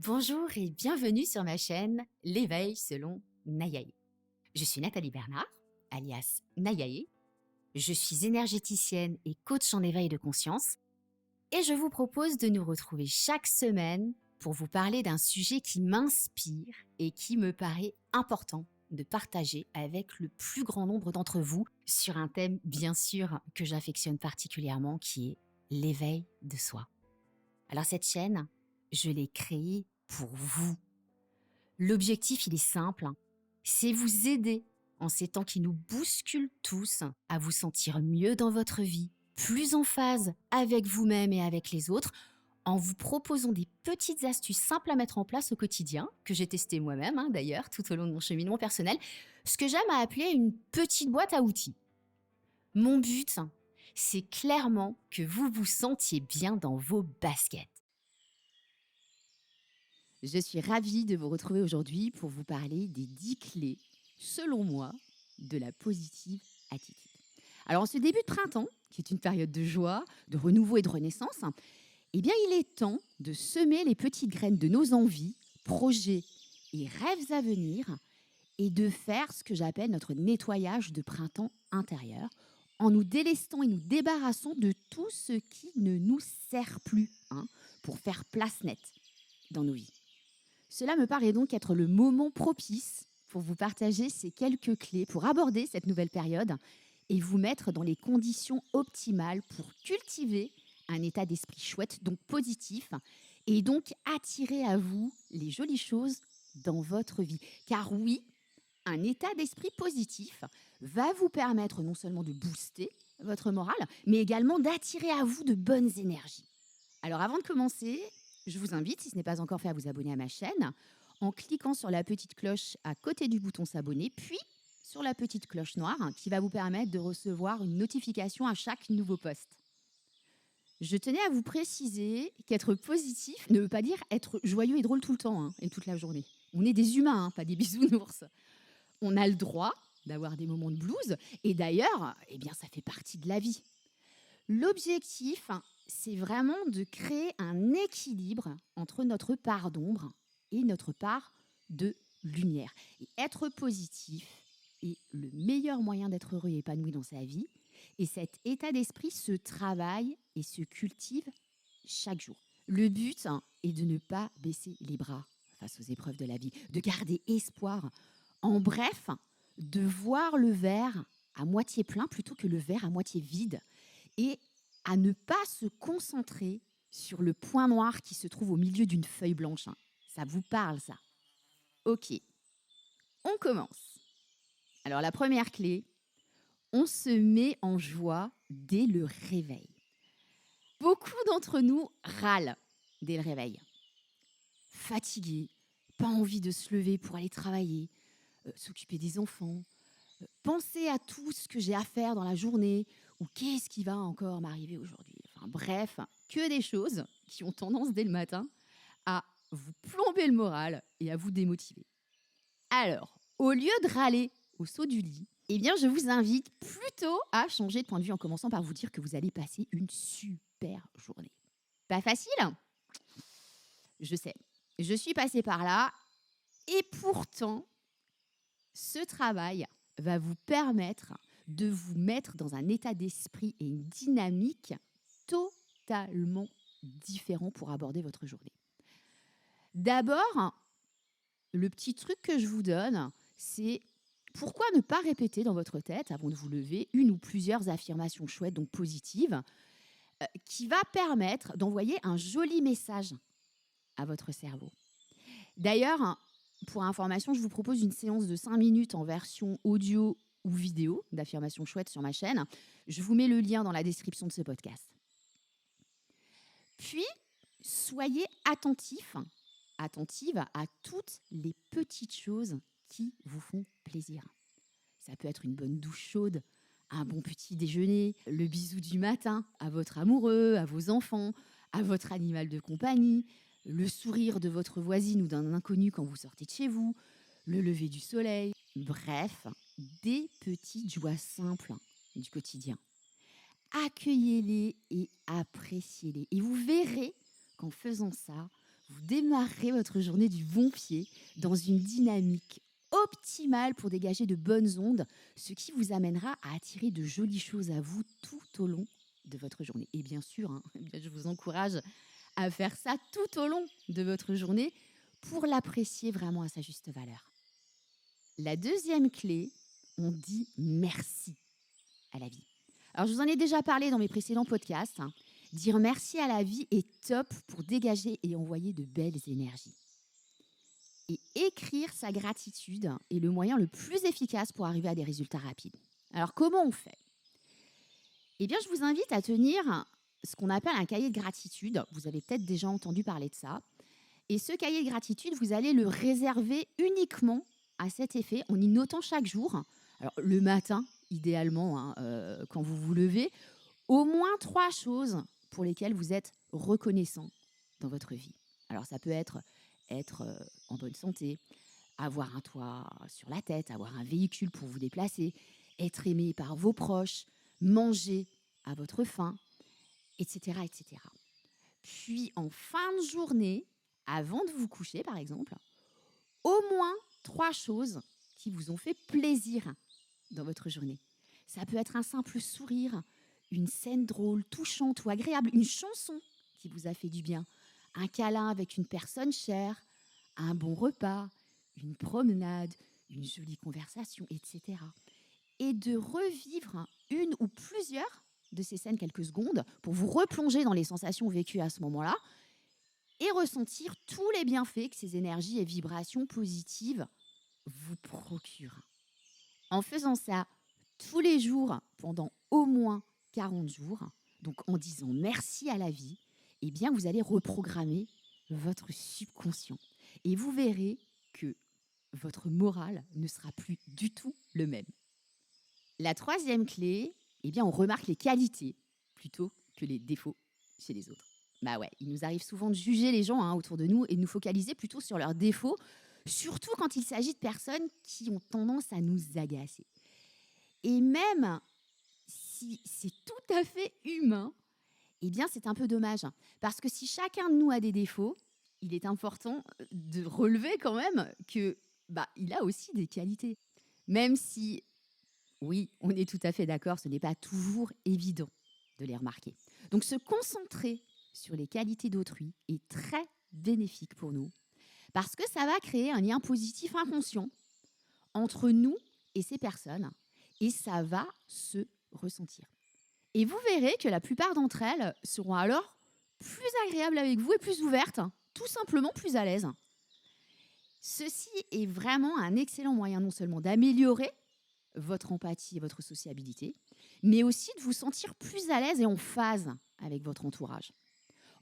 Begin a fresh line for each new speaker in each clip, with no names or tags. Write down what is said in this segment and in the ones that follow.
Bonjour et bienvenue sur ma chaîne L'éveil selon Nayae. Je suis Nathalie Bernard, alias Nayae. Je suis énergéticienne et coach en éveil de conscience. Et je vous propose de nous retrouver chaque semaine pour vous parler d'un sujet qui m'inspire et qui me paraît important de partager avec le plus grand nombre d'entre vous sur un thème bien sûr que j'affectionne particulièrement qui est l'éveil de soi. Alors cette chaîne, je l'ai créée pour vous. L'objectif, il est simple, c'est vous aider en ces temps qui nous bousculent tous à vous sentir mieux dans votre vie, plus en phase avec vous-même et avec les autres, en vous proposant des petites astuces simples à mettre en place au quotidien, que j'ai testé moi-même d'ailleurs tout au long de mon cheminement personnel, ce que j'aime à appeler une petite boîte à outils. Mon but, c'est clairement que vous vous sentiez bien dans vos baskets. Je suis ravie de vous retrouver aujourd'hui pour vous parler des 10 clés, selon moi, de la positive attitude. Alors, en ce début de printemps, qui est une période de joie, de renouveau et de renaissance, eh bien, il est temps de semer les petites graines de nos envies, projets et rêves à venir et de faire ce que j'appelle notre nettoyage de printemps intérieur en nous délestant et nous débarrassant de tout ce qui ne nous sert plus pour faire place nette dans nos vies. Cela me paraît donc être le moment propice pour vous partager ces quelques clés pour aborder cette nouvelle période et vous mettre dans les conditions optimales pour cultiver un état d'esprit chouette, donc positif, et donc attirer à vous les jolies choses dans votre vie. Car oui, un état d'esprit positif va vous permettre non seulement de booster votre morale, mais également d'attirer à vous de bonnes énergies. Alors avant de commencer, je vous invite, si ce n'est pas encore fait, à vous abonner à ma chaîne en cliquant sur la petite cloche à côté du bouton s'abonner, puis sur la petite cloche noire qui va vous permettre de recevoir une notification à chaque nouveau post. Je tenais à vous préciser qu'être positif ne veut pas dire être joyeux et drôle tout le temps et toute la journée. On est des humains, pas des bisounours. On a le droit d'avoir des moments de blues et d'ailleurs, ça fait partie de la vie. L'objectif, c'est vraiment de créer un équilibre entre notre part d'ombre et notre part de lumière. Et être positif est le meilleur moyen d'être heureux et épanoui dans sa vie. Et cet état d'esprit se travaille et se cultive chaque jour. Le but est de ne pas baisser les bras face aux épreuves de la vie, de garder espoir. En bref, de voir le verre à moitié plein plutôt que le verre à moitié vide. Et à ne pas se concentrer sur le point noir qui se trouve au milieu d'une feuille blanche. Ça vous parle, ça? Ok, on commence. Alors la première clé, on se met en joie dès le réveil. Beaucoup d'entre nous râlent dès le réveil. Fatigués, pas envie de se lever pour aller travailler, s'occuper des enfants, penser à tout ce que j'ai à faire dans la journée ou qu'est-ce qui va encore m'arriver aujourd'hui. Enfin bref, que des choses qui ont tendance dès le matin à vous plomber le moral et à vous démotiver. Alors, au lieu de râler au saut du lit, je vous invite plutôt à changer de point de vue en commençant par vous dire que vous allez passer une super journée. Pas facile? Je sais, je suis passée par là et pourtant, ce travail va vous permettre de vous mettre dans un état d'esprit et une dynamique totalement différent pour aborder votre journée. D'abord, le petit truc que je vous donne, c'est pourquoi ne pas répéter dans votre tête, avant de vous lever, une ou plusieurs affirmations chouettes, donc positives, qui va permettre d'envoyer un joli message à votre cerveau. D'ailleurs, pour information, je vous propose une séance de 5 minutes en version audio ou vidéo d'affirmations chouettes sur ma chaîne. Je vous mets le lien dans la description de ce podcast. Puis, soyez attentive à toutes les petites choses qui vous font plaisir. Ça peut être une bonne douche chaude, un bon petit déjeuner, le bisou du matin à votre amoureux, à vos enfants, à votre animal de compagnie, le sourire de votre voisine ou d'un inconnu quand vous sortez de chez vous, le lever du soleil. Bref, des petites joies simples du quotidien. Accueillez-les et appréciez-les. Et vous verrez qu'en faisant ça, vous démarrerez votre journée du bon pied dans une dynamique optimale pour dégager de bonnes ondes, ce qui vous amènera à attirer de jolies choses à vous tout au long de votre journée. Et bien sûr, je vous encourage à faire ça tout au long de votre journée pour l'apprécier vraiment à sa juste valeur. La deuxième clé, on dit merci à la vie. Alors, je vous en ai déjà parlé dans mes précédents podcasts. Dire merci à la vie est top pour dégager et envoyer de belles énergies. Et écrire sa gratitude est le moyen le plus efficace pour arriver à des résultats rapides. Alors, comment on fait ? Eh bien, je vous invite à tenir ce qu'on appelle un cahier de gratitude. Vous avez peut-être déjà entendu parler de ça. Et ce cahier de gratitude, vous allez le réserver uniquement à cet effet en y notant chaque jour, alors le matin, idéalement, quand vous vous levez, au moins 3 choses pour lesquelles vous êtes reconnaissant dans votre vie. Alors, ça peut être en bonne santé, avoir un toit sur la tête, avoir un véhicule pour vous déplacer, être aimé par vos proches, manger à votre faim, etc., etc. Puis, en fin de journée, avant de vous coucher, par exemple, au moins 3 choses qui vous ont fait plaisir dans votre journée. Ça peut être un simple sourire, une scène drôle, touchante ou agréable, une chanson qui vous a fait du bien, un câlin avec une personne chère, un bon repas, une promenade, une jolie conversation, etc. Et de revivre une ou plusieurs de ces scènes quelques secondes pour vous replonger dans les sensations vécues à ce moment-là et ressentir tous les bienfaits que ces énergies et vibrations positives vous procurent. En faisant ça tous les jours pendant au moins 40 jours, donc en disant merci à la vie, eh bien vous allez reprogrammer votre subconscient. Et vous verrez que votre moral ne sera plus du tout le même. La troisième clé, eh bien on remarque les qualités plutôt que les défauts chez les autres. Bah ouais, il nous arrive souvent de juger les gens autour de nous et de nous focaliser plutôt sur leurs défauts, surtout quand il s'agit de personnes qui ont tendance à nous agacer. Et même si c'est tout à fait humain, eh bien c'est un peu dommage. Parce que si chacun de nous a des défauts, il est important de relever quand même que il a aussi des qualités. Même si, oui, on est tout à fait d'accord, ce n'est pas toujours évident de les remarquer. Donc se concentrer sur les qualités d'autrui est très bénéfique pour nous parce que ça va créer un lien positif inconscient entre nous et ces personnes et ça va se ressentir. Et vous verrez que la plupart d'entre elles seront alors plus agréables avec vous et plus ouvertes, tout simplement plus à l'aise. Ceci est vraiment un excellent moyen non seulement d'améliorer votre empathie et votre sociabilité, mais aussi de vous sentir plus à l'aise et en phase avec votre entourage.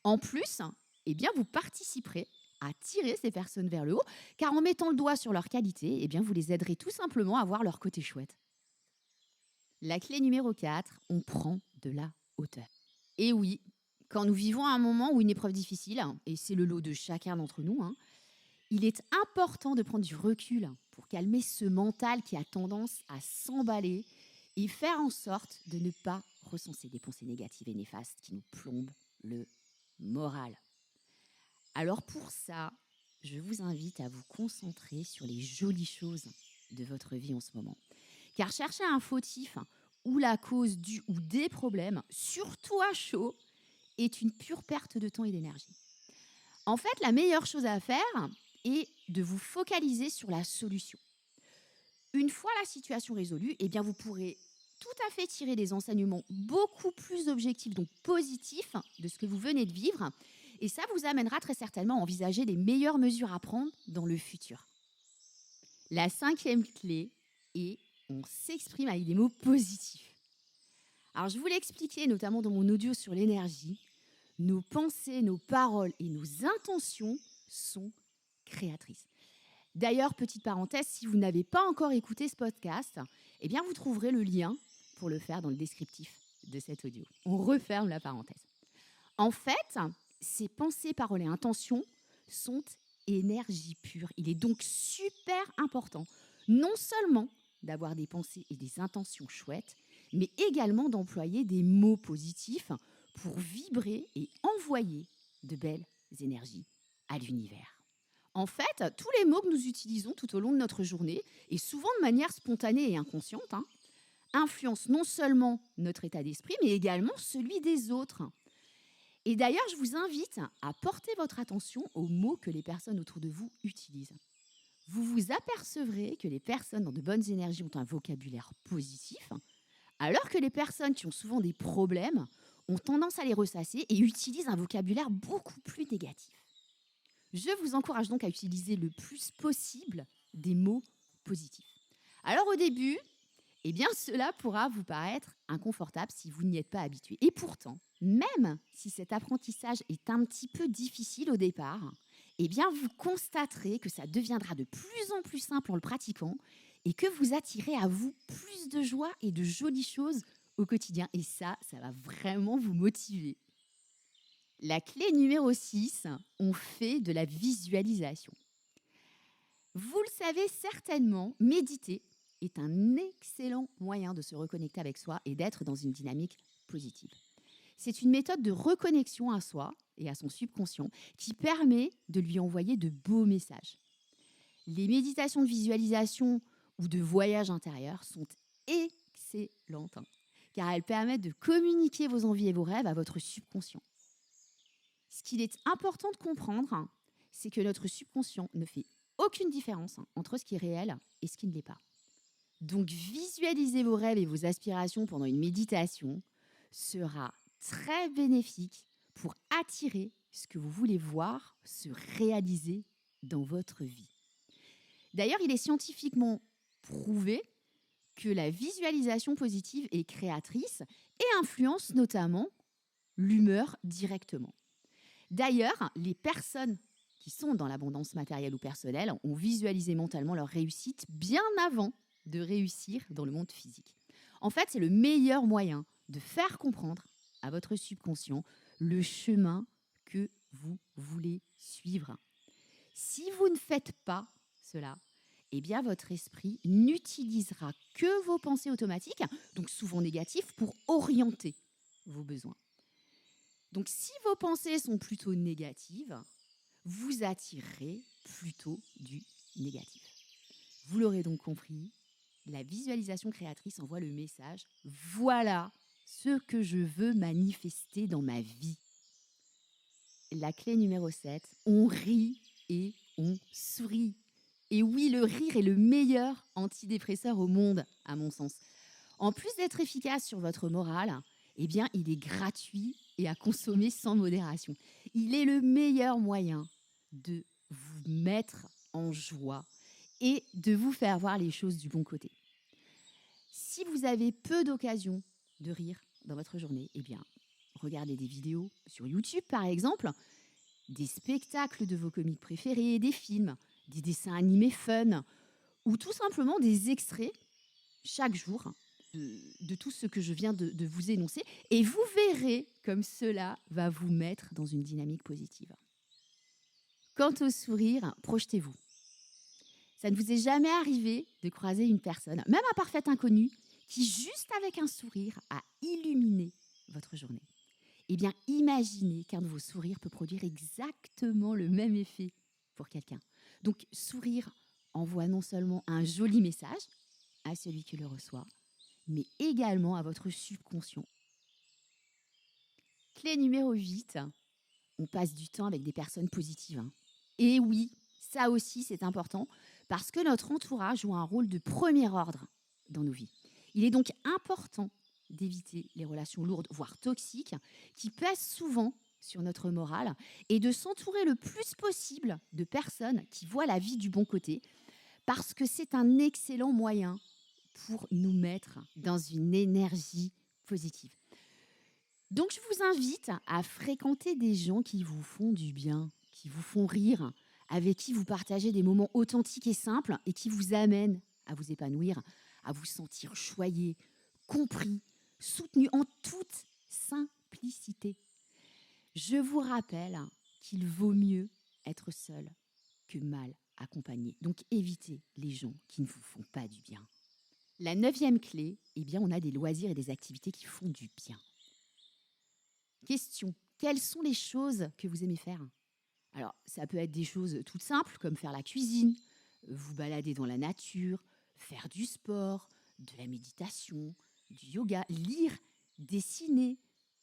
En plus, eh bien, vous participerez à tirer ces personnes vers le haut, car en mettant le doigt sur leurs qualités, eh bien, vous les aiderez tout simplement à voir leur côté chouette. La clé numéro 4, on prend de la hauteur. Et oui, quand nous vivons un moment ou une épreuve difficile, et c'est le lot de chacun d'entre nous, il est important de prendre du recul pour calmer ce mental qui a tendance à s'emballer et faire en sorte de ne pas recenser des pensées négatives et néfastes qui nous plombent le moral. Alors pour ça, je vous invite à vous concentrer sur les jolies choses de votre vie en ce moment. Car chercher un fautif ou la cause du ou des problèmes, surtout à chaud, est une pure perte de temps et d'énergie. En fait, la meilleure chose à faire est de vous focaliser sur la solution. Une fois la situation résolue, eh bien vous pourrez tout à fait tirer des enseignements beaucoup plus objectifs, donc positifs, de ce que vous venez de vivre. Et ça vous amènera très certainement à envisager les meilleures mesures à prendre dans le futur. La 5e clé est on s'exprime avec des mots positifs. Alors je vous l'ai expliqué notamment dans mon audio sur l'énergie. Nos pensées, nos paroles et nos intentions sont créatrices. D'ailleurs, petite parenthèse, si vous n'avez pas encore écouté ce podcast, eh bien vous trouverez le lien pour le faire dans le descriptif de cet audio. On referme la parenthèse. En fait, ces pensées, paroles et intentions sont énergie pure. Il est donc super important, non seulement d'avoir des pensées et des intentions chouettes, mais également d'employer des mots positifs pour vibrer et envoyer de belles énergies à l'univers. En fait, tous les mots que nous utilisons tout au long de notre journée, et souvent de manière spontanée et inconsciente, influencent non seulement notre état d'esprit, mais également celui des autres. Et d'ailleurs, je vous invite à porter votre attention aux mots que les personnes autour de vous utilisent. Vous vous apercevrez que les personnes dans de bonnes énergies ont un vocabulaire positif, alors que les personnes qui ont souvent des problèmes ont tendance à les ressasser et utilisent un vocabulaire beaucoup plus négatif. Je vous encourage donc à utiliser le plus possible des mots positifs. Alors au début, cela pourra vous paraître inconfortable si vous n'y êtes pas habitué. Et pourtant, même si cet apprentissage est un petit peu difficile au départ, vous constaterez que ça deviendra de plus en plus simple en le pratiquant et que vous attirez à vous plus de joie et de jolies choses au quotidien. Et ça va vraiment vous motiver. La clé numéro 6, on fait de la visualisation. Vous le savez certainement, méditer est un excellent moyen de se reconnecter avec soi et d'être dans une dynamique positive. C'est une méthode de reconnexion à soi et à son subconscient qui permet de lui envoyer de beaux messages. Les méditations de visualisation ou de voyage intérieur sont excellentes car elles permettent de communiquer vos envies et vos rêves à votre subconscient. Ce qu'il est important de comprendre, c'est que notre subconscient ne fait aucune différence entre ce qui est réel et ce qui ne l'est pas. Donc, visualiser vos rêves et vos aspirations pendant une méditation sera très bénéfique pour attirer ce que vous voulez voir se réaliser dans votre vie. D'ailleurs, il est scientifiquement prouvé que la visualisation positive est créatrice et influence notamment l'humeur directement. D'ailleurs, les personnes qui sont dans l'abondance matérielle ou personnelle ont visualisé mentalement leur réussite bien avant de réussir dans le monde physique. En fait, c'est le meilleur moyen de faire comprendre à votre subconscient le chemin que vous voulez suivre. Si vous ne faites pas cela, votre esprit n'utilisera que vos pensées automatiques, donc souvent négatives, pour orienter vos besoins. Donc, si vos pensées sont plutôt négatives, vous attirerez plutôt du négatif. Vous l'aurez donc compris, la visualisation créatrice envoie le message « Voilà ce que je veux manifester dans ma vie ». La clé numéro 7, on rit et on sourit. Et oui, le rire est le meilleur antidépresseur au monde, à mon sens. En plus d'être efficace sur votre morale, il est gratuit et à consommer sans modération. Il est le meilleur moyen de vous mettre en joie et de vous faire voir les choses du bon côté. Si vous avez peu d'occasions de rire dans votre journée, regardez des vidéos sur YouTube par exemple, des spectacles de vos comiques préférés, des films, des dessins animés fun ou tout simplement des extraits chaque jour de tout ce que je viens de vous énoncer et vous verrez comme cela va vous mettre dans une dynamique positive. Quant au sourire, projetez-vous. Ça ne vous est jamais arrivé de croiser une personne, même un parfait inconnu, qui juste avec un sourire a illuminé votre journée. Imaginez qu'un de vos sourires peut produire exactement le même effet pour quelqu'un. Donc, sourire envoie non seulement un joli message à celui qui le reçoit, mais également à votre subconscient. Clé numéro 8, on passe du temps avec des personnes positives. Et oui, ça aussi c'est important parce que notre entourage joue un rôle de premier ordre dans nos vies. Il est donc important d'éviter les relations lourdes, voire toxiques, qui pèsent souvent sur notre morale et de s'entourer le plus possible de personnes qui voient la vie du bon côté parce que c'est un excellent moyen pour nous mettre dans une énergie positive. Donc, je vous invite à fréquenter des gens qui vous font du bien, qui vous font rire, avec qui vous partagez des moments authentiques et simples et qui vous amènent à vous épanouir, à vous sentir choyé, compris, soutenu en toute simplicité. Je vous rappelle qu'il vaut mieux être seul que mal accompagné. Donc, évitez les gens qui ne vous font pas du bien. La 9e clé, on a des loisirs et des activités qui font du bien. Question, quelles sont les choses que vous aimez faire ? Alors, ça peut être des choses toutes simples, comme faire la cuisine, vous balader dans la nature, faire du sport, de la méditation, du yoga, lire, dessiner,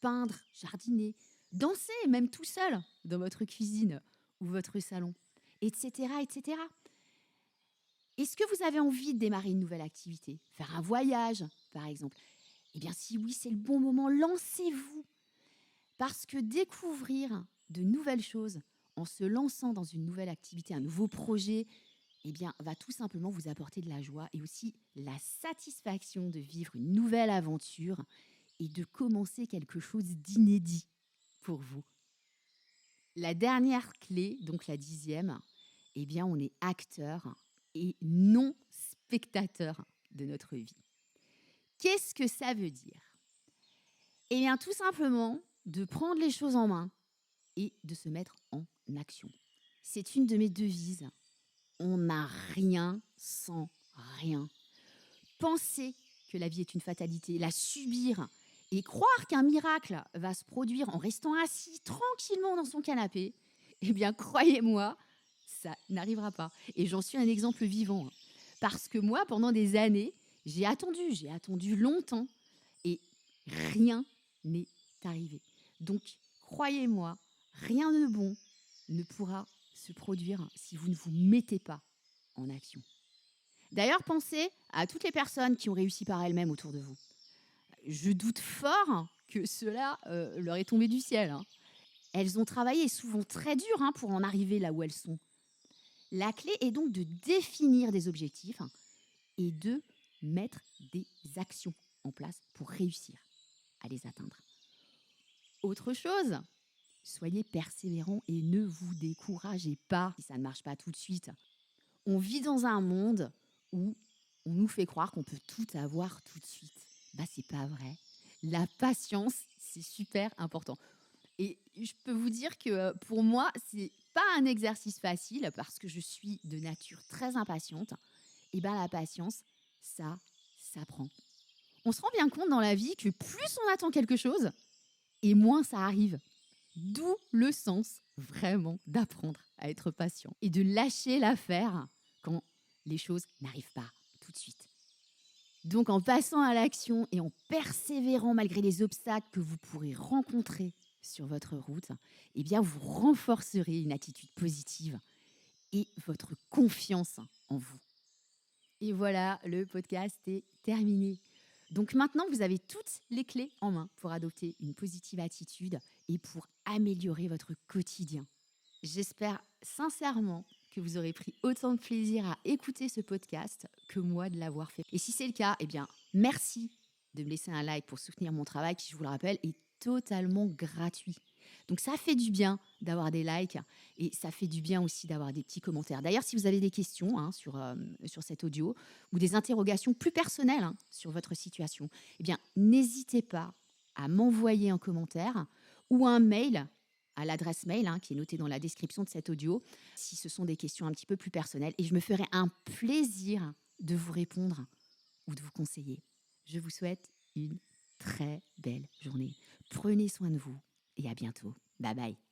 peindre, jardiner, danser, même tout seul dans votre cuisine ou votre salon, etc., etc. Est-ce que vous avez envie de démarrer une nouvelle activité? Faire un voyage, par exemple? Eh bien, si oui, c'est le bon moment, lancez-vous. Parce que découvrir de nouvelles choses en se lançant dans une nouvelle activité, un nouveau projet, eh bien, va tout simplement vous apporter de la joie et aussi la satisfaction de vivre une nouvelle aventure et de commencer quelque chose d'inédit pour vous. La dernière clé, donc la 10e, eh bien, on est acteur et non spectateur de notre vie. Qu'est-ce que ça veut dire? Eh bien, tout simplement, de prendre les choses en main et de se mettre en action. C'est une de mes devises. On n'a rien sans rien. Penser que la vie est une fatalité, la subir et croire qu'un miracle va se produire en restant assis tranquillement dans son canapé, eh bien, croyez-moi, ça n'arrivera pas. Et j'en suis un exemple vivant. Parce que moi, pendant des années, j'ai attendu longtemps et rien n'est arrivé. Donc, croyez-moi, rien de bon ne pourra se produire si vous ne vous mettez pas en action. D'ailleurs, pensez à toutes les personnes qui ont réussi par elles-mêmes autour de vous. Je doute fort que cela leur est tombé du ciel, hein. Elles ont travaillé souvent très dur, hein, pour en arriver là où elles sont. La clé est donc de définir des objectifs et de mettre des actions en place pour réussir à les atteindre. Autre chose, soyez persévérants et ne vous découragez pas si ça ne marche pas tout de suite. On vit dans un monde où on nous fait croire qu'on peut tout avoir tout de suite. Bah, c'est pas vrai. La patience, c'est super important. Et je peux vous dire que pour moi, c'est pas un exercice facile parce que je suis de nature très impatiente. Et ben la patience, ça s'apprend. On se rend bien compte dans la vie que plus on attend quelque chose, et moins ça arrive. D'où le sens vraiment d'apprendre à être patient et de lâcher l'affaire quand les choses n'arrivent pas tout de suite. Donc en passant à l'action et en persévérant malgré les obstacles que vous pourrez rencontrer sur votre route, eh bien vous renforcerez une attitude positive et votre confiance en vous. Et voilà, le podcast est terminé. Donc maintenant, vous avez toutes les clés en main pour adopter une positive attitude et pour améliorer votre quotidien. J'espère sincèrement que vous aurez pris autant de plaisir à écouter ce podcast que moi de l'avoir fait. Et si c'est le cas, eh bien, merci de me laisser un like pour soutenir mon travail qui, je vous le rappelle, est totalement gratuit. Donc ça fait du bien d'avoir des likes et ça fait du bien aussi d'avoir des petits commentaires. D'ailleurs, si vous avez des questions, hein, sur cet audio ou des interrogations plus personnelles, hein, sur votre situation, eh bien, n'hésitez pas à m'envoyer un commentaire ou un mail à l'adresse mail, hein, qui est notée dans la description de cet audio, si ce sont des questions un petit peu plus personnelles. Et je me ferai un plaisir de vous répondre ou de vous conseiller. Je vous souhaite une très belle journée. Prenez soin de vous et à bientôt. Bye bye.